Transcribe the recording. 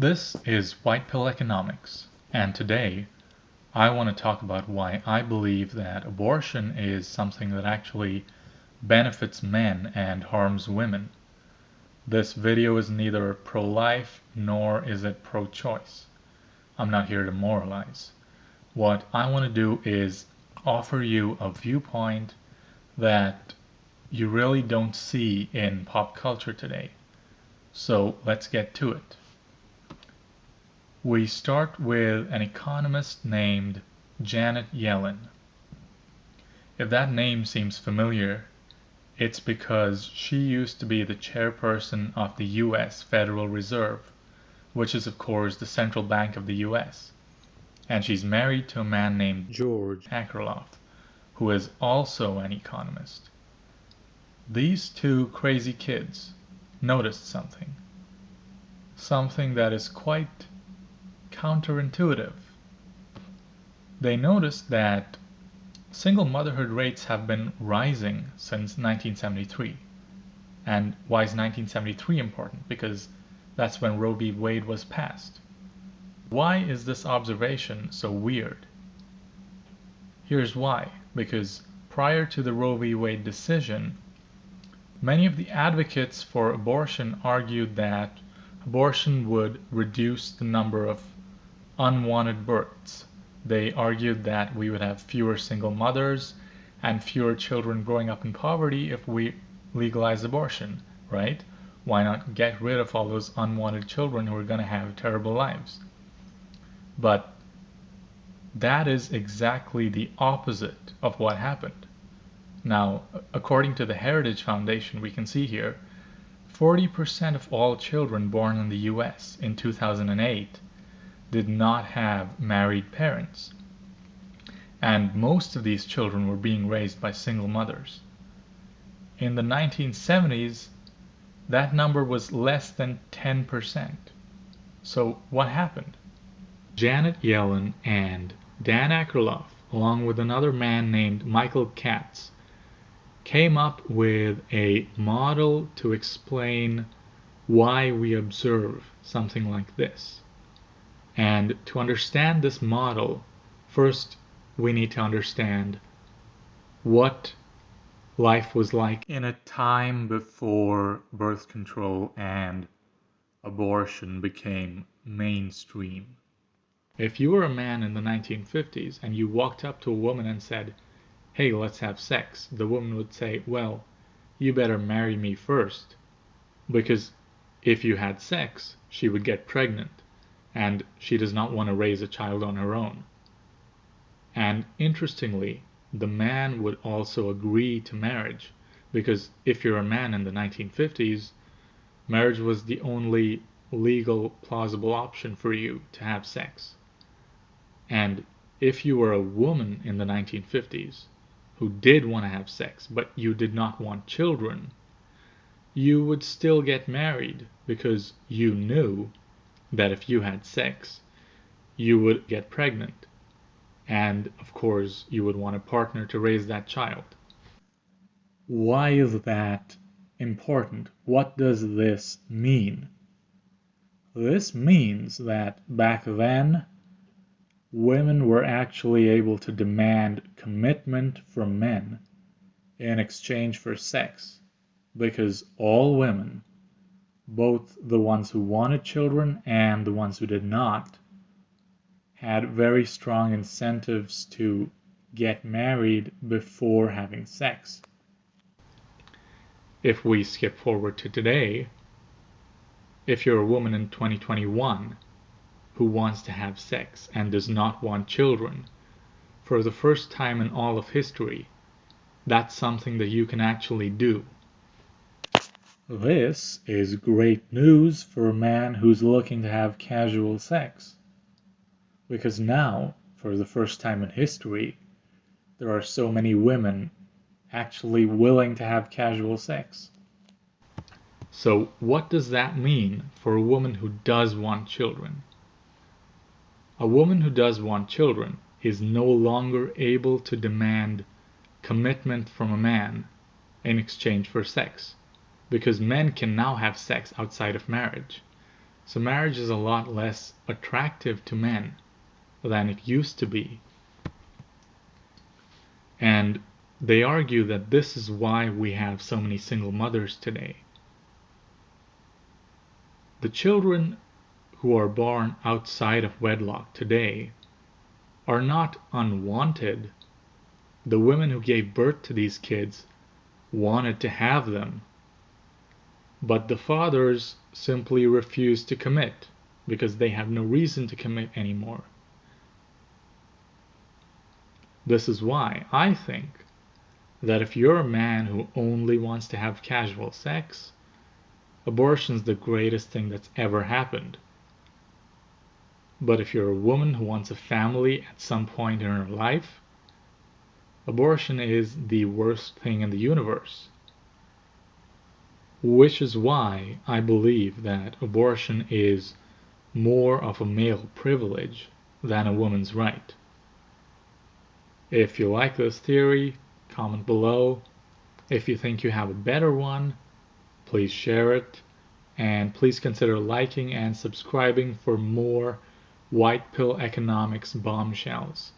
This is White Pill Economics, and today I want to talk about why I believe that abortion is something that actually benefits men and harms women. This video is neither pro-life nor is it pro-choice. I'm not here to moralize. What I want to do is offer you a viewpoint that you really don't see in pop culture today. So let's get to it. We start with an economist named Janet Yellen. If that name seems familiar, it's because she used to be the chairperson of the US Federal Reserve, which is of course the central bank of the US. And she's married to a man named George Akerlof, who is also an economist. These two crazy kids noticed something that is quite counterintuitive. They noticed that single motherhood rates have been rising since 1973. And why is 1973 important? Because that's when Roe v. Wade was passed. Why is this observation so weird? Here's why. Because prior to the Roe v. Wade decision, many of the advocates for abortion argued that abortion would reduce the number of unwanted births. They argued that we would have fewer single mothers and fewer children growing up in poverty if we legalize abortion, right? Why not get rid of all those unwanted children who are going to have terrible lives? But that is exactly the opposite of what happened. Now, according to the Heritage Foundation, we can see here, 40% of all children born in the US in 2008 did not have married parents. And most of these children were being raised by single mothers. In the 1970s, that number was less than 10%. So what happened? Janet Yellen and Dan Akerlof, along with another man named Michael Katz, came up with a model to explain why we observe something like this. And to understand this model, first we need to understand what life was like in a time before birth control and abortion became mainstream. If you were a man in the 1950s and you walked up to a woman and said, "Hey, let's have sex," the woman would say, "Well, you better marry me first," because if you had sex, she would get pregnant. And she does not want to raise a child on her own. And interestingly, the man would also agree to marriage, because if you're a man in the 1950s, marriage was the only legal, plausible option for you to have sex. And if you were a woman in the 1950s who did want to have sex, but you did not want children, you would still get married because you knew that if you had sex, you would get pregnant. And of course, you would want a partner to raise that child. Why is that important? What does this mean? This means that back then, women were actually able to demand commitment from men in exchange for sex, because all women, both the ones who wanted children and the ones who did not, had very strong incentives to get married before having sex. If we skip forward to today, if you're a woman in 2021 who wants to have sex and does not want children, for the first time in all of history, that's something that you can actually do. This is great news for a man who's looking to have casual sex. Because now, for the first time in history, there are so many women actually willing to have casual sex. So what does that mean for a woman who does want children? A woman who does want children is no longer able to demand commitment from a man in exchange for sex, because men can now have sex outside of marriage. So marriage is a lot less attractive to men than it used to be. And they argue that this is why we have so many single mothers today. The children who are born outside of wedlock today are not unwanted. The women who gave birth to these kids wanted to have them, but the fathers simply refuse to commit because they have no reason to commit anymore. This is why I think that if you're a man who only wants to have casual sex, abortion's the greatest thing that's ever happened. But if you're a woman who wants a family at some point in her life, abortion is the worst thing in the universe. Which is why I believe that abortion is more of a male privilege than a woman's right. If you like this theory, comment below. If you think you have a better one, please share it. And please consider liking and subscribing for more white pill economics bombshells.